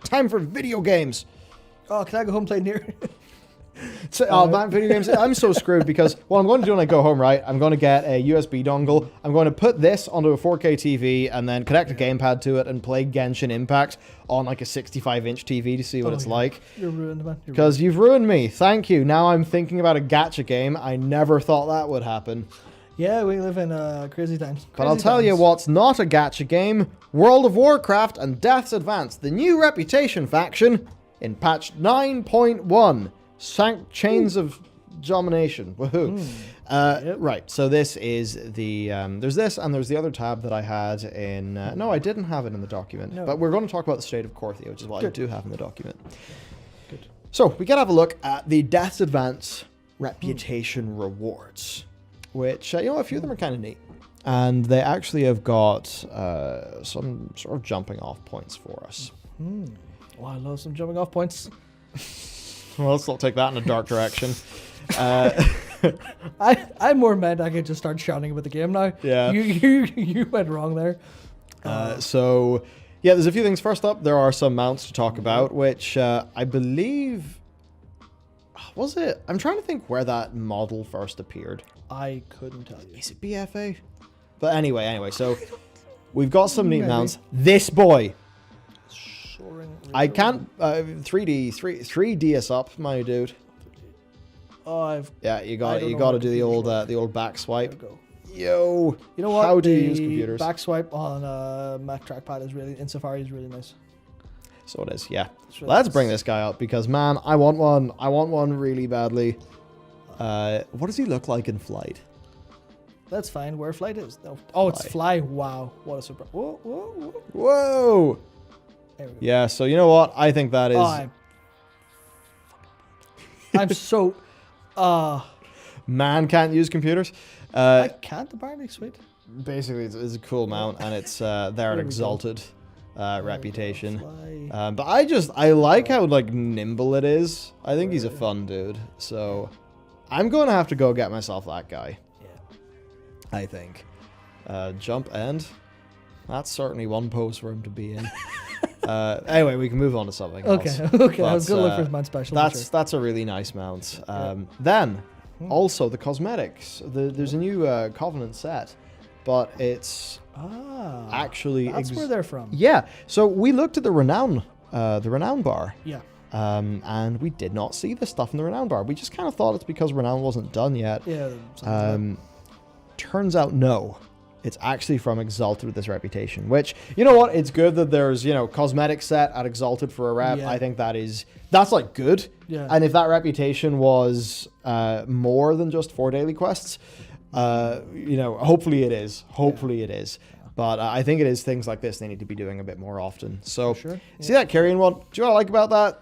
Time for video games. Oh, can I go home and play near? So, oh man, video games. I'm so screwed because what I'm going to do when I go home, right? I'm going to get a USB dongle. I'm going to put this onto a 4K TV and then connect a gamepad to it and play Genshin Impact on like a 65-inch TV to see what it's like. You're ruined, man. Because you've ruined me. Thank you. Now I'm thinking about a gacha game. I never thought that would happen. Yeah, we live in crazy times. But I'll tell you what's not a gacha game. World of Warcraft and Death's Advance, the new Reputation faction in patch 9.1. Chains of Domination. Woohoo. Yep. Right, so this is the... there's this, and there's the other tab that I had in... no, I didn't have it in the document. No. But we're going to talk about the state of Korthia, which is what I do have in the document. Good. So, we can have a look at the Death's Advance Reputation rewards, which, you know, a few of them are kind of neat. And they actually have got some sort of jumping off points for us. Oh, I love some jumping off points. Well, let's not take that in a dark direction. I'm more mad I could just start shouting about the game now. Yeah. You went wrong there. So, yeah, there's a few things. First up, there are some mounts to talk about, which I believe... Was it? I'm trying to think where that model first appeared. I couldn't tell you. Is it BFA? But anyway, so we've got some neat mounts. This boy! I can't 3D us up, my dude. Oh, you got to do the old back swipe. Yo, you know what? How do you use computers? Back swipe on Mac trackpad is really in Safari is really nice. So it is, yeah. Really Let's nice. bring this guy up because man, I want one. I want one really badly. What does he look like in flight? That's fine. Where flight is? No. Oh, it's Fly. fly. Wow, what a surprise! Whoa, whoa, whoa. Whoa! There we go. Yeah. So you know what? I think that is. Oh, I'm so. Man can't use computers. I can't apparently. Sweet. Basically, it's a cool mount, and it's there at Exalted Reputation. But I like how like nimble it is. I think he's a fun dude. So I'm going to have to go get myself that guy. Yeah. I think. Jump end. That's certainly one pose for him to be in. Anyway, we can move on to something else. Okay. I was going to look for his mount special. That's a really nice mount. Then, also the cosmetics. There's a new Covenant set, but it's actually... That's where they're from. Yeah, so we looked at the Renown bar. Yeah. And we did not see the stuff in the Renown bar. We just kind of thought it's because Renown wasn't done yet. Yeah. Turns out, no. It's actually from Exalted with this Reputation, which, you know what? It's good that there's, cosmetic set at Exalted for a rep. Yeah. I think that's like good. Yeah. And if that Reputation was more than just 4 daily quests, hopefully it is. Hopefully it is. But I think it is things like this they need to be doing a bit more often. So, sure. See that carrion one? Do you know what I like about that?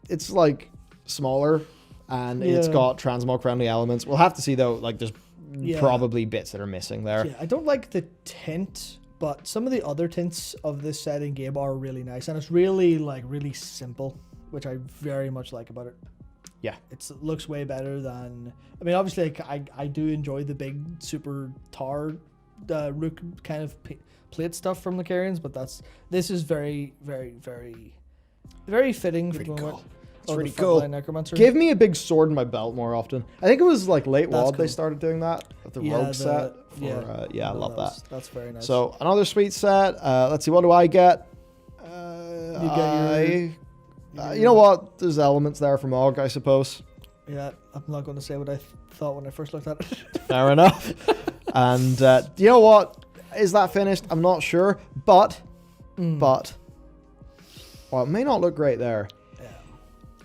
It's like smaller and it's got transmog friendly elements. We'll have to see though, like there's probably bits that are missing there. Yeah, I don't like the tint, but some of the other tints of this set in game are really nice, and it's really really simple, which I very much like about it. Yeah, it looks way better than. I mean, obviously, I do enjoy the big super tar, rook kind of plate stuff from the Carrions, but this is very, very, very, very fitting. Pretty cool. It's really cool. Necromancer. Give me a big sword in my belt more often. I think it was like late WoD they cool. started doing that with the rogue set. I love that. That's very nice. So another sweet set. Let's see, what do I get? You know what? There's elements there from Og, I suppose. Yeah, I'm not going to say what I thought when I first looked at it. Fair enough. And you know what? Is that finished? I'm not sure. But, well, it may not look great there.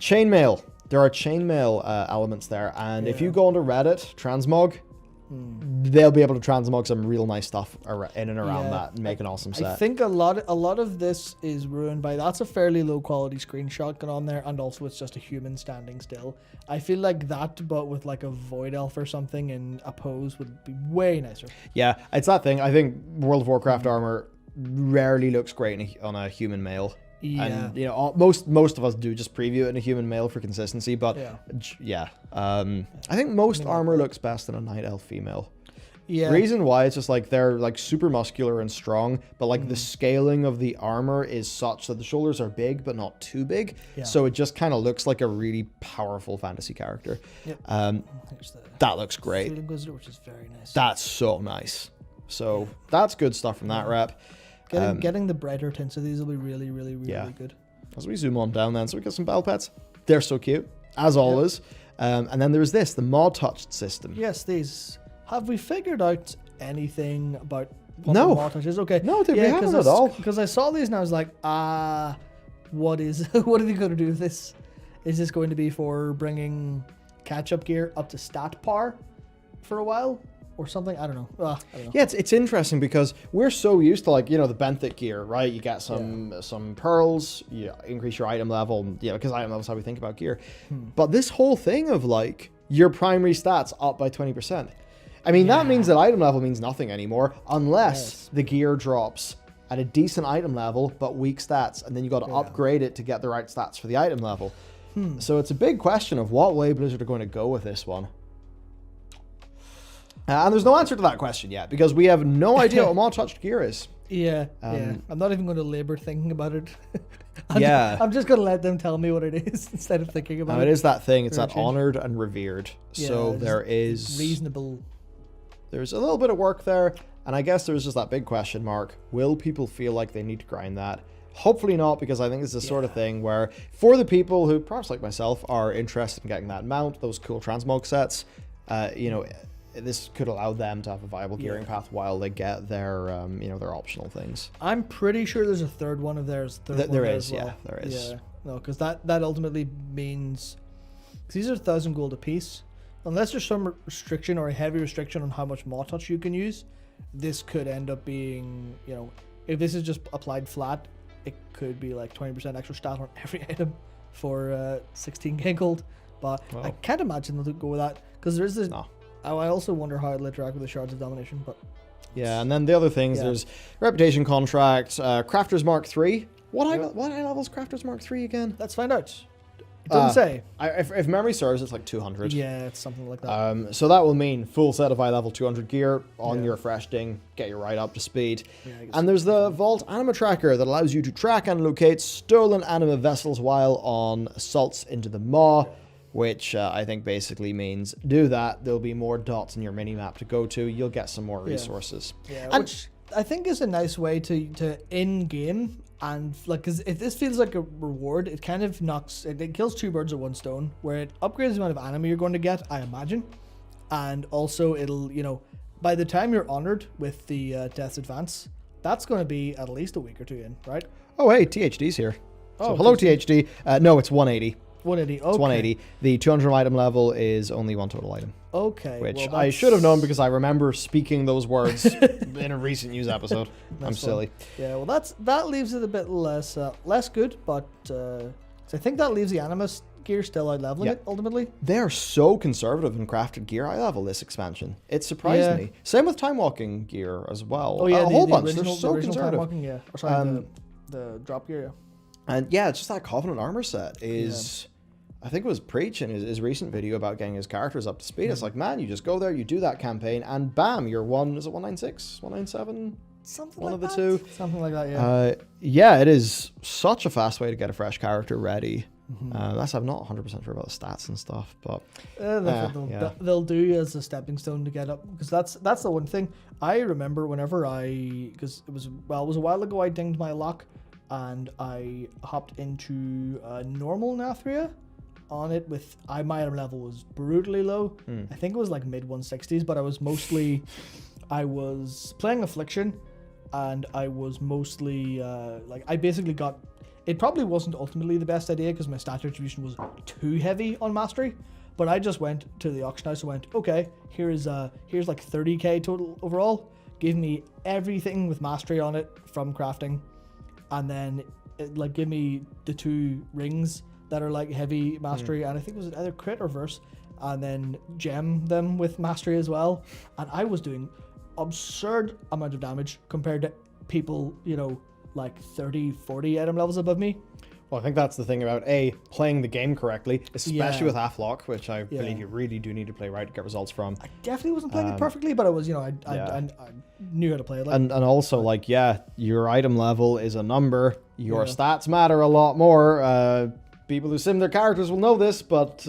Chainmail. There are chainmail elements there, and if you go onto Reddit, transmog, they'll be able to transmog some real nice stuff in and around that and make an awesome set. I think a lot of this is ruined by that's a fairly low quality screenshot going on there, and also it's just a human standing still. I feel like that, but with like a void elf or something in a pose would be way nicer. Yeah, it's that thing. I think World of Warcraft armor rarely looks great on a human male. Yeah. And most of us do just preview it in a human male for consistency, but I think most armor looks best in a night elf female. Yeah. Reason why it's just like they're like super muscular and strong, but like the scaling of the armor is such that the shoulders are big but not too big. Yeah. So it just kind of looks like a really powerful fantasy character. Yep. Here's the That looks great. Feeling Wizard, which is very nice. That's so nice. So that's good stuff from that rep. Getting the brighter tints of these will be really, really, really, Yeah. really good. As we zoom on down then, so we get some battle pets. They're so cute, as always. And then there's this, the mod touched system. Yes, these. Have we figured out anything about what No. the mod touch is? Okay. No, we haven't at all. Because I saw these and I was like, what are they going to do with this? Is this going to be for bringing catch-up gear up to stat par for a while? Or something? I don't know. I don't know. Yeah, it's interesting because we're so used to, like, you know, the benthic gear, right? You get some pearls, you increase your item level, because item level is how we think about gear. But this whole thing of, like, your primary stats up by 20%. I mean, that means that item level means nothing anymore unless the gear drops at a decent item level but weak stats, and then you got to upgrade it to get the right stats for the item level. So it's a big question of what way Blizzard are going to go with this one. And there's no answer to that question yet because we have no idea what mod touched gear is. Yeah. I'm not even going to labor thinking about it. Yeah. I'm just going to let them tell me what it is instead of thinking about it. It is that thing. It's that Change. honored and revered. So there is reasonable. There's a little bit of work there, and I guess there's just that big question mark. Will people feel like they need to grind that? Hopefully not, because I think it's the sort of thing where for the people who, perhaps like myself, are interested in getting that mount, those cool transmog sets, this could allow them to have a viable gearing path while they get their, their optional things. I'm pretty sure there's a third one of theirs. There is, well. There is. Yeah, no, because that ultimately means, because these are 1,000 gold apiece. Unless there's some restriction or a heavy restriction on how much mod touch you can use, this could end up being, if this is just applied flat, it could be like 20% extra stat on every item for 16k gold. But I can't imagine they'll go with that, because there is this. No. I also wonder how it'll interact with the Shards of Domination. But yeah, and then the other things, there's Reputation Contract, Crafter's Mark 3. What high level's Crafter's Mark 3 again? Let's find out. It doesn't say. If memory serves, it's like 200. Yeah, it's something like that. So that will mean full set of high level 200 gear on your fresh ding, get you right up to speed. And there's the Vault Anima Tracker that allows you to track and locate stolen anima vessels while on assaults into the maw, which I think basically means do that. There'll be more dots in your mini-map to go to. You'll get some more resources. Yeah, which I think is a nice way to in-game. And like, because if this feels like a reward, it kind of it kills two birds with one stone, where it upgrades the amount of anima you're going to get, I imagine, and also it'll, by the time you're honored with the Death's Advance, that's going to be at least a week or two in, right? Oh, hey, THD's here. So hello, THD. No, it's 180. 180. Okay. It's 180. The 200 item level is only one total item. Okay. Which I should have known because I remember speaking those words in a recent news episode. I'm silly. Yeah, well, that leaves it a bit less good, but I think that leaves the Animus gear still out leveling it ultimately. They're so conservative in crafted gear high level this expansion. It surprised me. Same with time walking gear as well. Oh yeah, a whole bunch. They're so conservative. Time walking, yeah. Or sorry, the drop gear. Yeah. And yeah, it's just that Covenant armor set is. I think it was Preach in his recent video about getting his characters up to speed. It's like, man, you just go there, you do that campaign, and bam, you're 196, 197? Something one like of the that. two. Something like that, yeah. Yeah, it is such a fast way to get a fresh character ready. That's I'm not 100% sure about the stats and stuff, but they'll do as a stepping stone to get up, because that's the one thing I remember whenever because it was a while ago I dinged my lock and I hopped into normal Nathria on it with my item level was brutally low. I think it was like mid 160s, but I was playing Affliction, and I was mostly I basically got. It probably wasn't ultimately the best idea because my stat distribution was too heavy on mastery, but I just went to the auction house and went, okay, here's like 30k total overall. Give me everything with mastery on it from crafting, and then give me the 2 rings that are like heavy mastery, and I think it was either crit or verse, and then gem them with mastery as well. And I was doing absurd amount of damage compared to people, like 30, 40 item levels above me. Well, I think that's the thing about playing the game correctly, especially with Half-Lock, which I believe you really do need to play right to get results from. I definitely wasn't playing it perfectly, but I was, I knew how to play it. And also, your item level is a number. Your stats matter a lot more. People who sim their characters will know this, but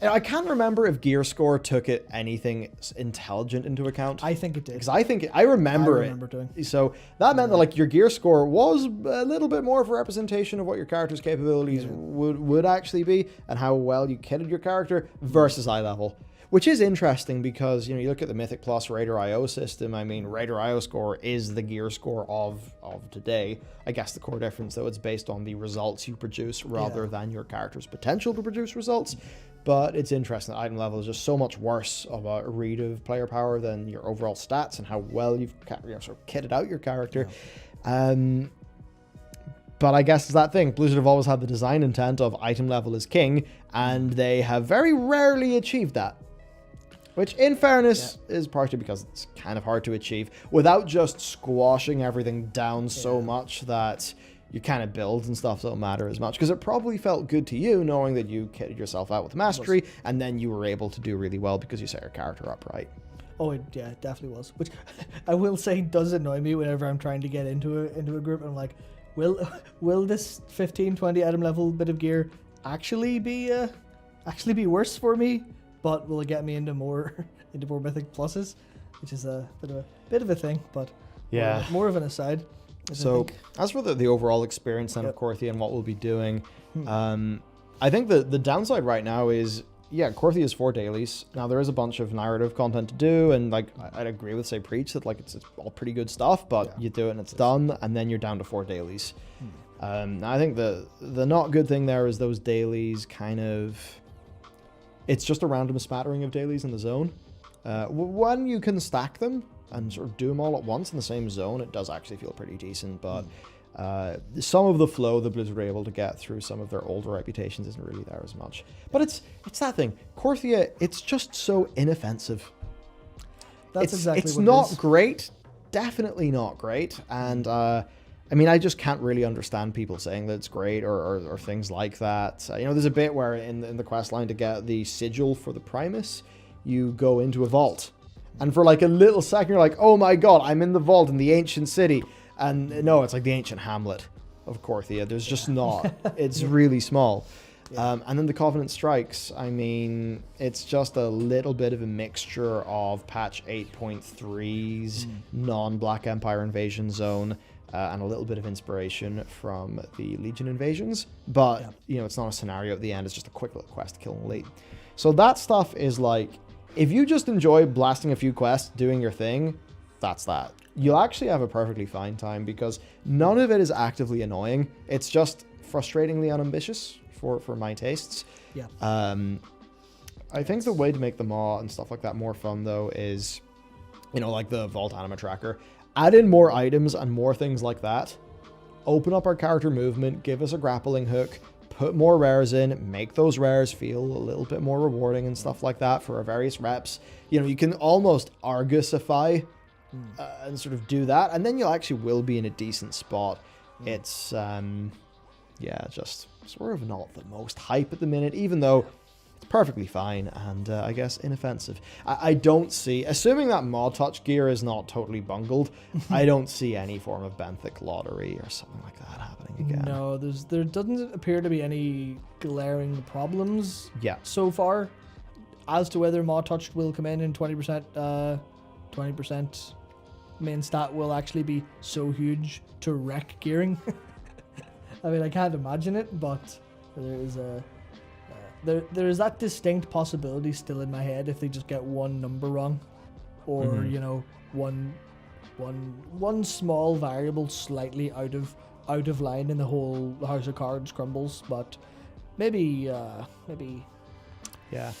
I can't remember if gear score took it anything intelligent into account. I think it did. Because I remember it. doing. So that meant that your gear score was a little bit more of a representation of what your character's capabilities would actually be and how well you kitted your character versus eye level. Which is interesting because, you look at the Mythic Plus Raider IO system. I mean, Raider IO score is the gear score of today. I guess the core difference, though, it's based on the results you produce rather than your character's potential to produce results. But it's interesting that item level is just so much worse of a read of player power than your overall stats and how well you've sort of kitted out your character. Yeah. But I guess it's that thing. Blizzard have always had the design intent of item level is king, and they have very rarely achieved that. Which, in fairness, is partially because it's kind of hard to achieve without just squashing everything down so much that your kind of builds and stuff don't matter as much. Because it probably felt good to you knowing that you kitted yourself out with mastery, and then you were able to do really well because you set your character up right. Oh, it definitely was. Which I will say does annoy me whenever I'm trying to get into a group. And I'm like, will this 15-20 item level bit of gear actually be worse for me? But will it get me into more Mythic Pluses, which is a bit of a thing, but more of an aside. So as for the overall experience then of Korthia and what we'll be doing, I think the downside right now is Korthia is 4 dailies. Now there is a bunch of narrative content to do, and I'd agree with say Preach that it's all pretty good stuff, but you do it and it's done, and then you're down to 4 dailies. Now I think the not good thing there is those dailies kind of. It's just a random smattering of dailies in the zone. When you can stack them and sort of do them all at once in the same zone, it does actually feel pretty decent. But some of the flow the Blizzard were able to get through some of their older reputations isn't really there as much. But it's that thing. Korthia, it's just so inoffensive. That's exactly what it is. It's not great. Definitely not great. And I just can't really understand people saying that it's great or things like that. There's a bit where in the quest line to get the sigil for the Primus, you go into a vault. And for a little second, you're like, oh my god, I'm in the vault in the ancient city. And no, it's like the ancient hamlet of Korthia. There's just not. It's really small. And then the Covenant strikes. It's just a little bit of a mixture of patch 8.3's non-Black Empire invasion zone, and a little bit of inspiration from the Legion invasions. But, it's not a scenario at the end. It's just a quick little quest to kill an elite. So that stuff is if you just enjoy blasting a few quests, doing your thing, that's that. You'll actually have a perfectly fine time because none of it is actively annoying. It's just frustratingly unambitious for my tastes. Yeah. I think the way to make the Maw and stuff like that more fun, though, is, the Vault Anima Tracker. Add in more items and more things like that. Open up our character movement, give us a grappling hook, put more rares in, make those rares feel a little bit more rewarding and stuff like that for our various reps. You can almost Argusify and sort of do that, and then you actually will be in a decent spot. It's, just sort of not the most hype at the minute, even though it's perfectly fine and I guess inoffensive. I don't see, assuming that mod touch gear is not totally bungled, I don't see any form of benthic lottery or something like that happening again. No, there doesn't appear to be any glaring problems so far as to whether mod touch will come in and 20% main stat will actually be so huge to wreck gearing. I can't imagine it, but there is there is that distinct possibility still in my head if they just get one number wrong, or one small variable slightly out of line in the whole House of Cards crumbles. But maybe yeah.